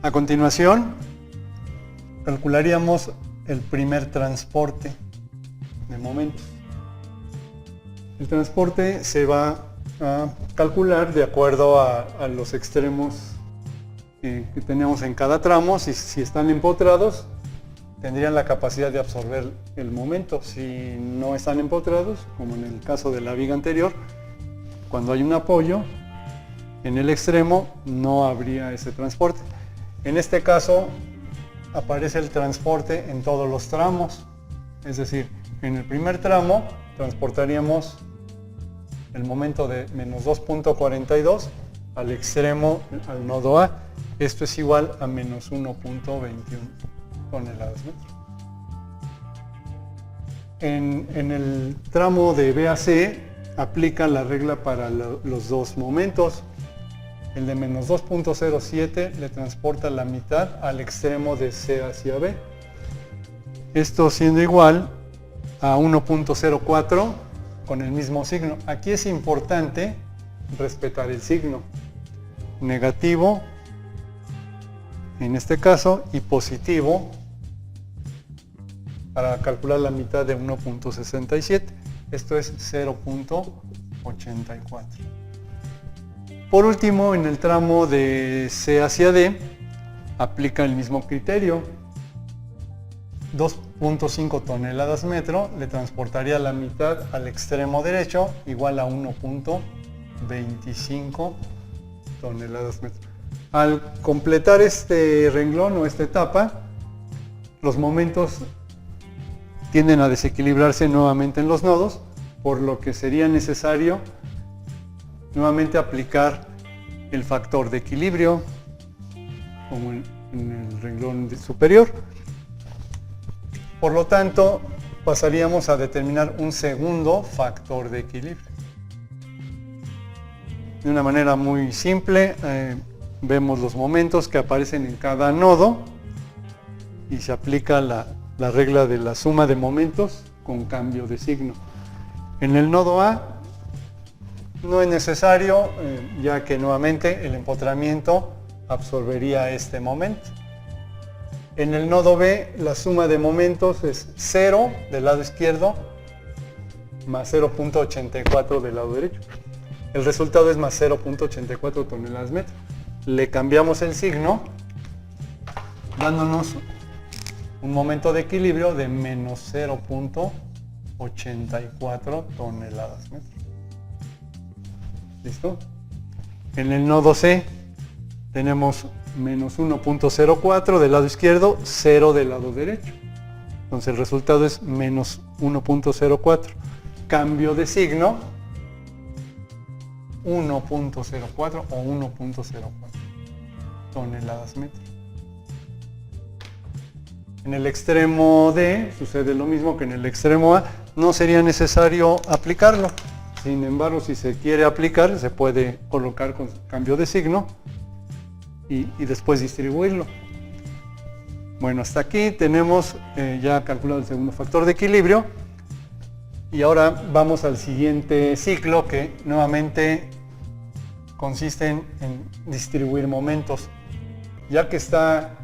A continuación, calcularíamos el primer transporte de momentos. El transporte se va a calcular de acuerdo a los extremos que tenemos en cada tramo. Si están empotrados, tendrían la capacidad de absorber el momento. Si no están empotrados, como en el caso de la viga anterior, cuando hay un apoyo en el extremo no habría ese transporte. En este caso aparece el transporte en todos los tramos, es decir, en el primer tramo transportaríamos el momento de menos 2.42 al extremo, al nodo A. Esto es igual a menos 1.21 toneladas metro. En el tramo de B a C aplica la regla para los dos momentos. El de menos 2.07 le transporta la mitad al extremo de C hacia B. Esto siendo igual a 1.04 con el mismo signo. Aquí es importante respetar el signo. Negativo en este caso y positivo para calcular la mitad de 1.67. Esto es 0.84. Por último, en el tramo de C hacia D, aplica el mismo criterio. 2.5 toneladas metro le transportaría la mitad al extremo derecho, igual a 1.25 toneladas metro. Al completar este renglón o esta etapa, los momentos tienden a desequilibrarse nuevamente en los nodos, por lo que sería necesario nuevamente aplicar el factor de equilibrio, como en el renglón superior. Por lo tanto, pasaríamos a determinar un segundo factor de equilibrio. De una manera muy simple, vemos los momentos que aparecen en cada nodo y se aplica la regla de la suma de momentos con cambio de signo. En el nodo A no es necesario, ya que nuevamente el empotramiento absorbería este momento. En el nodo B la suma de momentos es 0 del lado izquierdo más 0.84 del lado derecho. El resultado es más 0.84 toneladas metro. Le cambiamos el signo dándonos un momento de equilibrio de menos 0.84 toneladas metro. ¿Listo? En el nodo C tenemos menos 1.04 del lado izquierdo, 0 del lado derecho. Entonces el resultado es menos 1.04. Cambio de signo, 1.04 o 1.04 toneladas metro. En el extremo D sucede lo mismo que en el extremo A. No sería necesario aplicarlo. Sin embargo, si se quiere aplicar, se puede colocar con cambio de signo y después distribuirlo. Bueno, hasta aquí tenemos ya calculado el segundo factor de equilibrio. Y ahora vamos al siguiente ciclo, que nuevamente consiste en distribuir momentos. Ya que está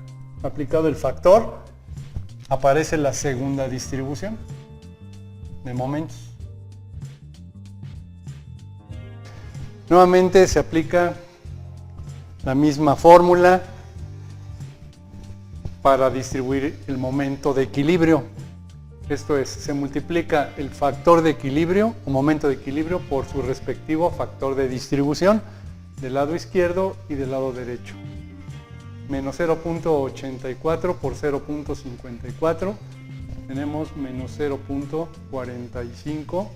aplicado el factor, aparece la segunda distribución de momentos. Nuevamente se aplica la misma fórmula para distribuir el momento de equilibrio. Esto es, se multiplica el factor de equilibrio o momento de equilibrio por su respectivo factor de distribución del lado izquierdo y del lado derecho. Menos 0.84 por 0.54 tenemos menos 0.45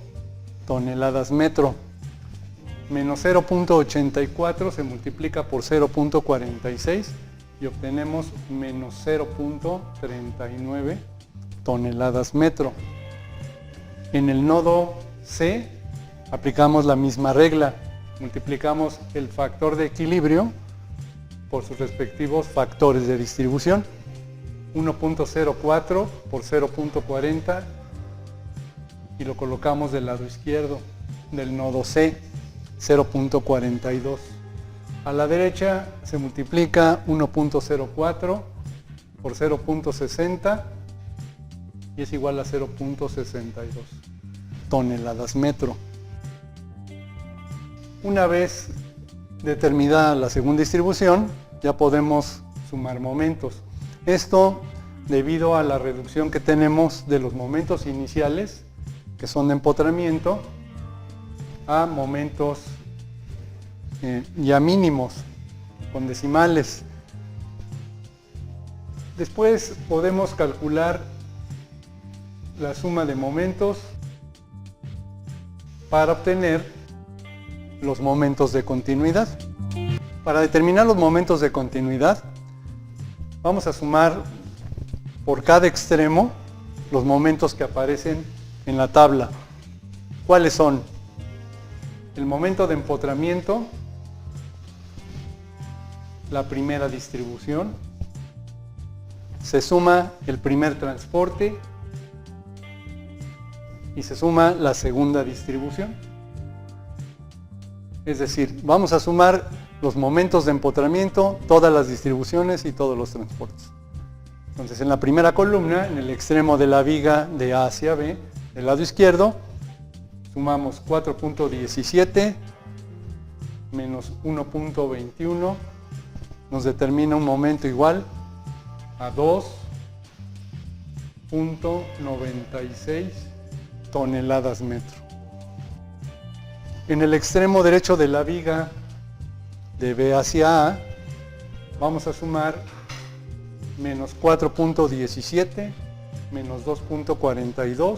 toneladas metro. Menos 0.84 se multiplica por 0.46 y obtenemos menos 0.39 toneladas metro. En el nodo C aplicamos la misma regla. Multiplicamos el factor de equilibrio por sus respectivos factores de distribución. 1.04 por 0.40 y lo colocamos del lado izquierdo del nodo C, 0.42 A la derecha se multiplica 1.04 por 0.60 y es igual a 0.62 toneladas metro. Una vez determinada la segunda distribución, ya podemos sumar momentos. Esto debido a la reducción que tenemos de los momentos iniciales, que son de empotramiento, a momentos ya mínimos, con decimales. Después podemos calcular la suma de momentos para obtener los momentos de continuidad. Para determinar los momentos de continuidad, vamos a sumar por cada extremo los momentos que aparecen en la tabla. ¿Cuáles son? El momento de empotramiento, la primera distribución, se suma el primer transporte y se suma la segunda distribución. Es decir, vamos a sumar los momentos de empotramiento, todas las distribuciones y todos los transportes. Entonces, en la primera columna, en el extremo de la viga de A hacia B, del lado izquierdo, sumamos 4.17 menos 1.21, nos determina un momento igual a 2.96 toneladas metro. En el extremo derecho de la viga de B hacia A, vamos a sumar menos 4.17, menos 2.42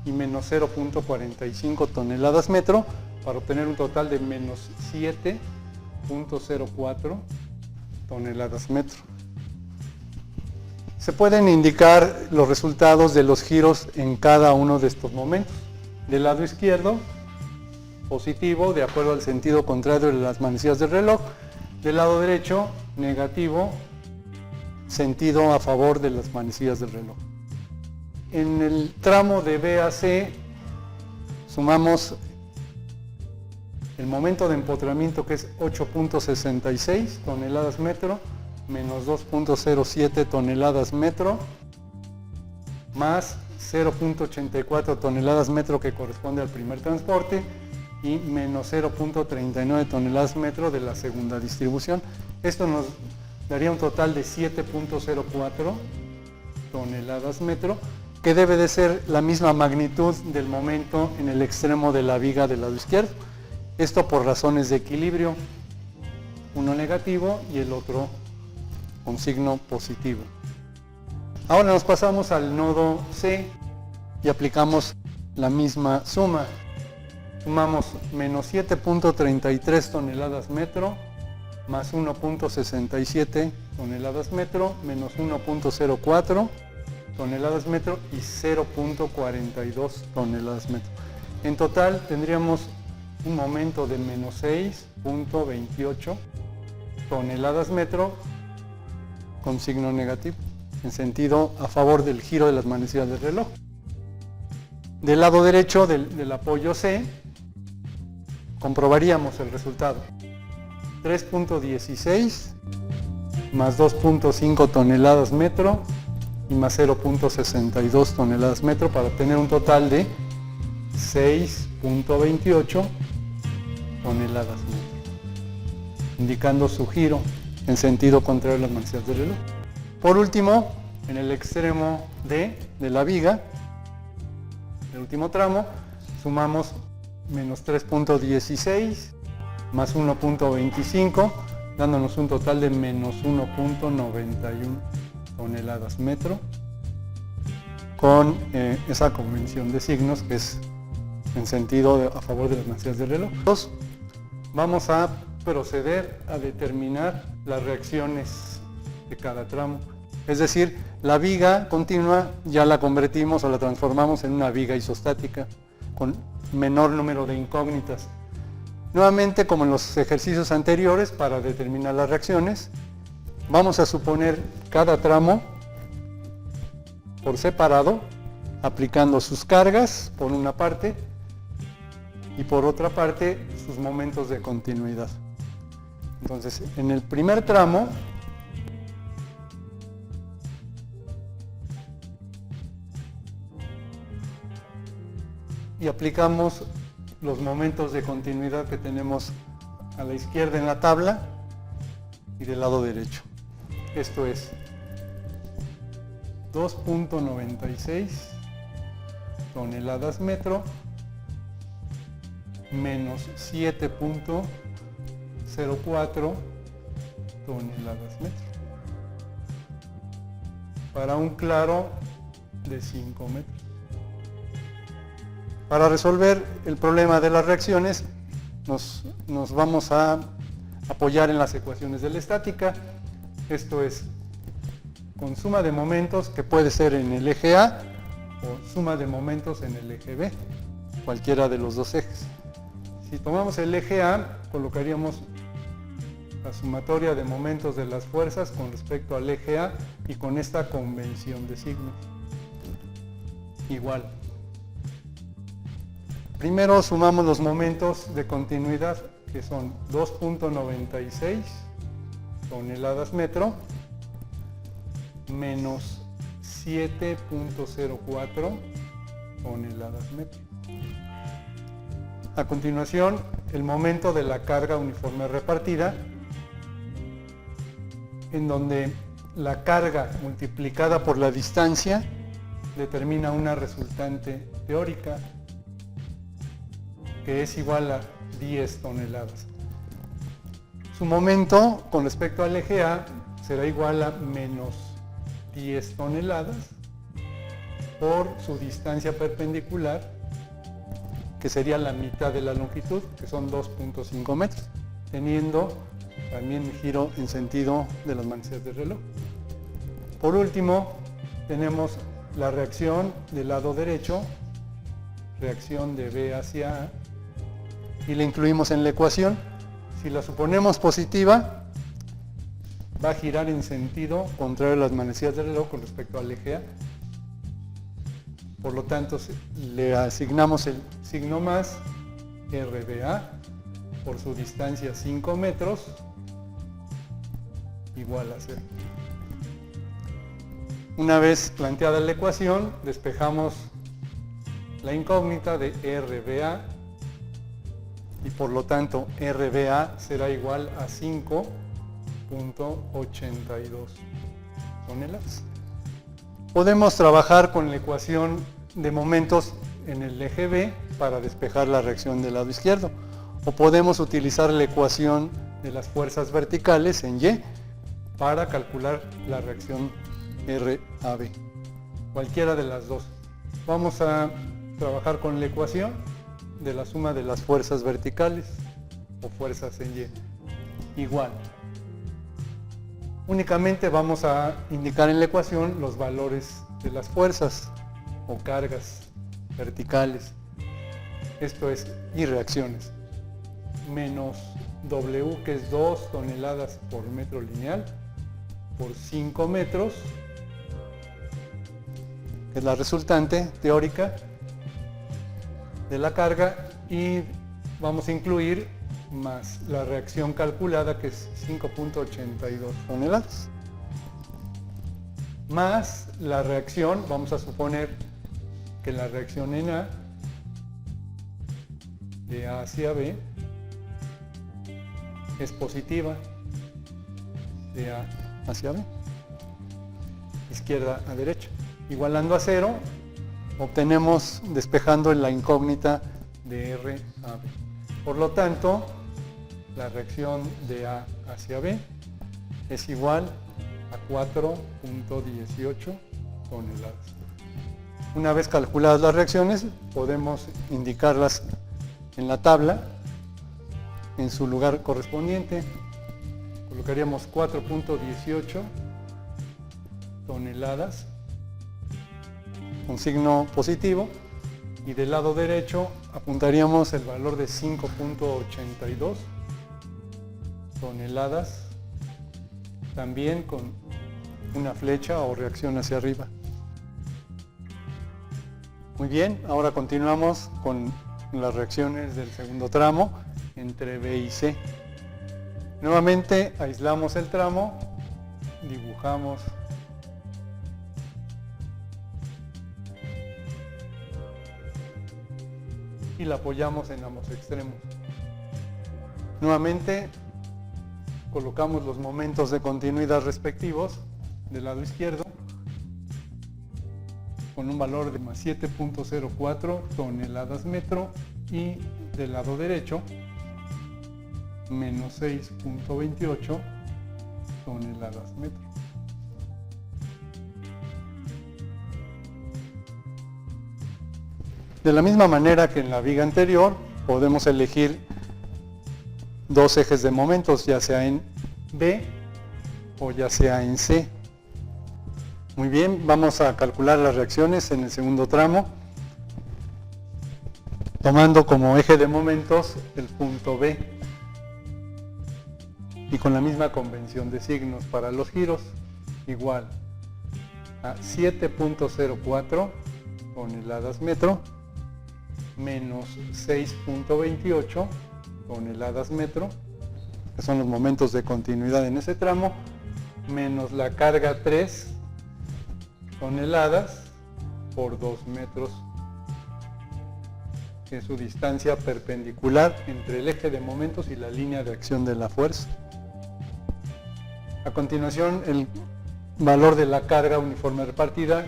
y menos 0.45 toneladas metro, para obtener un total de menos 7.04 toneladas metro. Se pueden indicar los resultados de los giros en cada uno de estos momentos. Del lado izquierdo, positivo, de acuerdo al sentido contrario de las manecillas del reloj. Del lado derecho, negativo, sentido a favor de las manecillas del reloj. En el tramo de B a C, sumamos el momento de empotramiento, que es 8.66 toneladas metro, menos 2.07 toneladas metro, más 0.84 toneladas metro que corresponde al primer transporte, y menos 0.39 toneladas metro de la segunda distribución. Esto nos daría un total de 7.04 toneladas metro, que debe de ser la misma magnitud del momento en el extremo de la viga del lado izquierdo. Esto por razones de equilibrio, uno negativo y el otro con signo positivo. Ahora nos pasamos al nodo C y aplicamos la misma suma. Sumamos menos 7.33 toneladas metro, más 1.67 toneladas metro, menos 1.04 toneladas metro y 0.42 toneladas metro. En total tendríamos un momento de menos 6.28 toneladas metro con signo negativo, en sentido a favor del giro de las manecillas del reloj. Del lado derecho del apoyo C, comprobaríamos el resultado. 3.16 más 2.5 toneladas metro y más 0.62 toneladas metro, para obtener un total de 6.28 toneladas metro, indicando su giro en sentido contrario a las manecillas del reloj. Por último, en el extremo D de la viga, el último tramo, sumamos menos 3.16 más 1.25, dándonos un total de menos 1.91 toneladas metro, con esa convención de signos que es en sentido a favor de las manecillas del reloj. Entonces, vamos a proceder a determinar las reacciones de cada tramo. Es decir, la viga continua ya la convertimos o la transformamos en una viga isostática con menor número de incógnitas. Nuevamente, como en los ejercicios anteriores, para determinar las reacciones, vamos a suponer cada tramo por separado, aplicando sus cargas por una parte y por otra parte sus momentos de continuidad. Entonces, en el primer tramo y aplicamos los momentos de continuidad que tenemos a la izquierda en la tabla y del lado derecho. Esto es 2.96 toneladas metro menos 7.04 toneladas metro para un claro de 5 metros. Para resolver el problema de las reacciones nos vamos a apoyar en las ecuaciones de la estática. Esto es con suma de momentos, que puede ser en el eje A o suma de momentos en el eje B, cualquiera de los dos ejes. Si tomamos el eje A, colocaríamos la sumatoria de momentos de las fuerzas con respecto al eje A y con esta convención de signos. Igual. Primero sumamos los momentos de continuidad, que son 2.96 toneladas metro menos 7.04 toneladas metro. A continuación, el momento de la carga uniforme repartida, en donde la carga multiplicada por la distancia determina una resultante teórica que es igual a 10 toneladas. Su momento con respecto al eje A será igual a menos 10 toneladas por su distancia perpendicular, que sería la mitad de la longitud, que son 2.5 metros, teniendo también un giro en sentido de las manecillas del reloj. Por último, tenemos la reacción del lado derecho, reacción de B hacia A, y la incluimos en la ecuación. Si la suponemos positiva, va a girar en sentido contrario a las manecillas del reloj con respecto al eje A. Por lo tanto, le asignamos el signo más RBA por su distancia 5 metros igual a 0. Una vez planteada la ecuación, despejamos la incógnita de RBA y por lo tanto RBA será igual a 5.82 toneladas. Podemos trabajar con la ecuación de momentos en el eje B para despejar la reacción del lado izquierdo, o podemos utilizar la ecuación de las fuerzas verticales en Y para calcular la reacción RAB. Cualquiera de las dos. Vamos a trabajar con la ecuación de la suma de las fuerzas verticales o fuerzas en Y. Igual. Únicamente vamos a indicar en la ecuación los valores de las fuerzas o cargas verticales. Esto es, y reacciones. Menos W, que es 2 toneladas por metro lineal, por 5 metros, que es la resultante teórica de la carga, y vamos a incluir más la reacción calculada, que es 5.82 toneladas, más la reacción. Vamos a suponer que la reacción en A, de A hacia B, es positiva, de A hacia B, izquierda a derecha. Igualando a 0, obtenemos, despejando en la incógnita, de R a B. Por lo tanto, la reacción de A hacia B es igual a 4.18 toneladas. Una vez calculadas las reacciones, podemos indicarlas en la tabla en su lugar correspondiente. Colocaríamos 4.18 toneladas con signo positivo, y del lado derecho apuntaríamos el valor de 5.82 toneladas, también con una flecha o reacción hacia arriba. Muy bien, ahora continuamos con las reacciones del segundo tramo entre B y C. Nuevamente aislamos el tramo, dibujamos y la apoyamos en ambos extremos. Nuevamente colocamos los momentos de continuidad respectivos del lado izquierdo con un valor de más 7.04 toneladas metro y del lado derecho menos 6.28 toneladas metro. De la misma manera que en la viga anterior, podemos elegir dos ejes de momentos, ya sea en B o ya sea en C. Muy bien, vamos a calcular las reacciones en el segundo tramo, tomando como eje de momentos el punto B y con la misma convención de signos para los giros, igual a 7.04 toneladas metro menos 6.28 toneladas metro, que son los momentos de continuidad en ese tramo, menos la carga 3 toneladas por 2 metros, que es su distancia perpendicular entre el eje de momentos y la línea de acción de la fuerza. A continuación, el valor de la carga uniforme repartida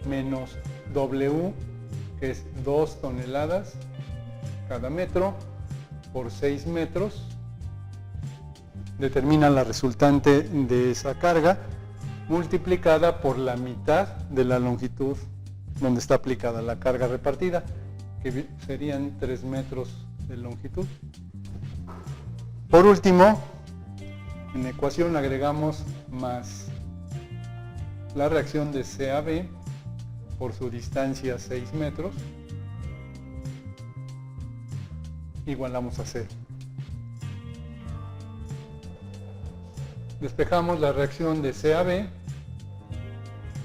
menos W, que es 2 toneladas cada metro por 6 metros, determina la resultante de esa carga multiplicada por la mitad de la longitud donde está aplicada la carga repartida, que serían 3 metros de longitud. Por último, en la ecuación agregamos más la reacción de C a B por su distancia 6 metros, igualamos a 0. Despejamos la reacción de C a B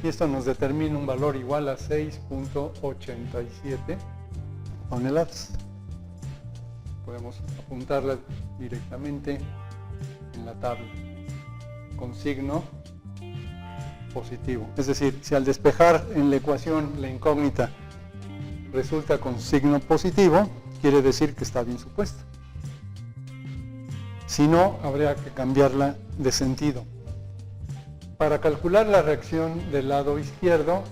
y esto nos determina un valor igual a 6.87 toneladas. Podemos apuntarla directamente en la tabla con signo positivo. Es decir, si al despejar en la ecuación la incógnita resulta con signo positivo, quiere decir que está bien supuesta. Si no, habría que cambiarla de sentido. Para calcular la reacción del lado izquierdo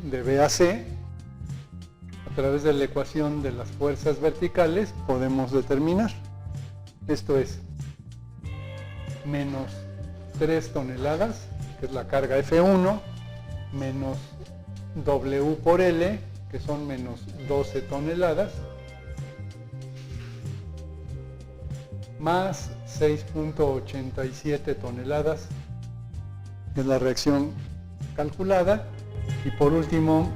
de B a C, a través de la ecuación de las fuerzas verticales podemos determinar. Esto es menos 3 toneladas, que es la carga F1, menos W por L, que son menos 12 toneladas, más 6.87 toneladas, que es la reacción calculada, y por último,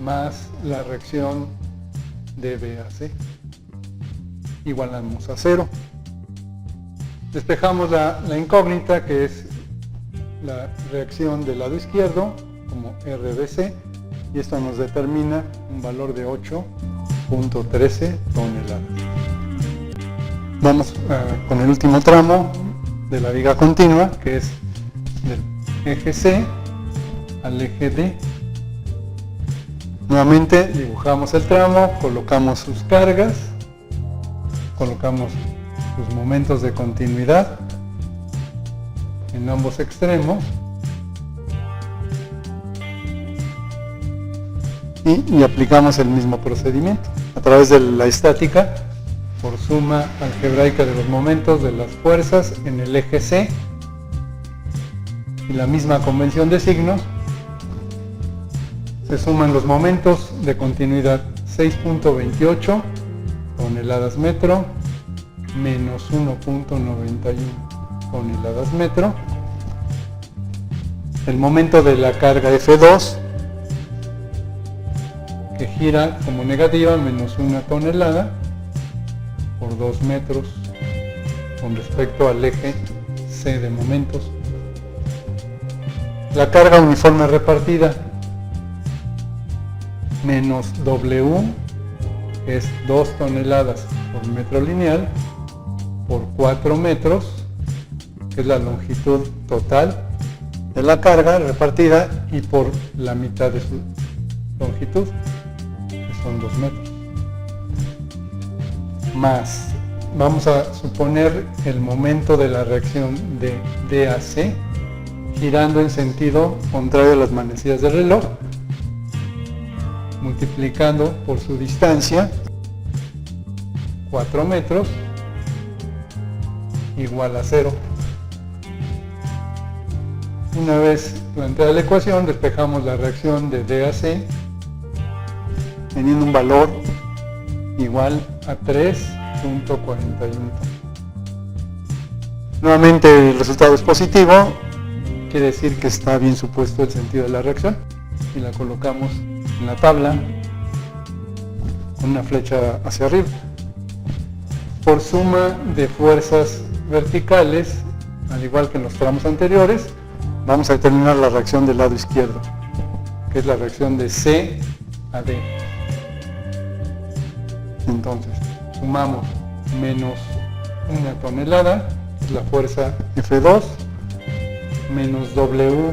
más la reacción de B a C. Igualamos a 0. Despejamos la incógnita, que es la reacción del lado izquierdo, como RBC, y esto nos determina un valor de 8.13 toneladas. Vamos con el último tramo de la viga continua, que es del eje C al eje D. Nuevamente dibujamos el tramo, colocamos sus cargas, colocamos sus momentos de continuidad en ambos extremos y aplicamos el mismo procedimiento a través de la estática por suma algebraica de los momentos de las fuerzas en el eje C y la misma convención de signos. Se suman los momentos de continuidad 6.28 toneladas metro menos 1.91 toneladas metro, el momento de la carga F2 que gira como negativa menos 1 tonelada por 2 metros con respecto al eje C de momentos, la carga uniforme repartida menos W, que es 2 toneladas por metro lineal, por 4 metros, que es la longitud total de la carga repartida, y por la mitad de su longitud, que son 2 metros. Más, vamos a suponer el momento de la reacción de DAC girando en sentido contrario a las manecillas del reloj, multiplicando por su distancia, 4 metros, igual a 0. Una vez planteada la ecuación, despejamos la reacción de DAC teniendo un valor igual a 3.41. Nuevamente el resultado es positivo, quiere decir que está bien supuesto el sentido de la reacción, y la colocamos en la tabla con una flecha hacia arriba. Por suma de fuerzas verticales, al igual que en los tramos anteriores, vamos a determinar la reacción del lado izquierdo, que es la reacción de C a D. Entonces, sumamos menos 1 tonelada, es la fuerza F2, menos W,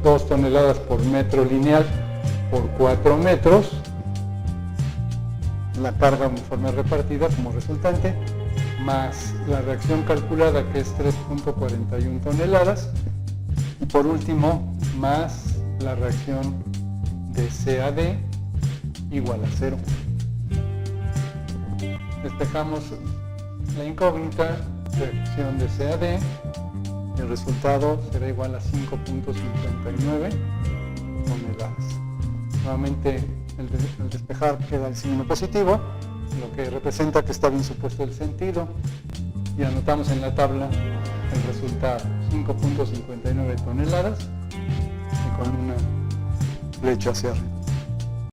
2 toneladas por metro lineal por 4 metros, la carga uniforme repartida como resultante, más la reacción calculada, que es 3.41 toneladas, y por último, más la reacción de CAD igual a 0. Despejamos la incógnita, reacción de CAD, y el resultado será igual a 5.59 toneladas. Nuevamente el despejar queda el signo positivo, lo que representa que está bien supuesto el sentido, y anotamos en la tabla el resultado, 5.59 toneladas, y con una flecha hacia arriba.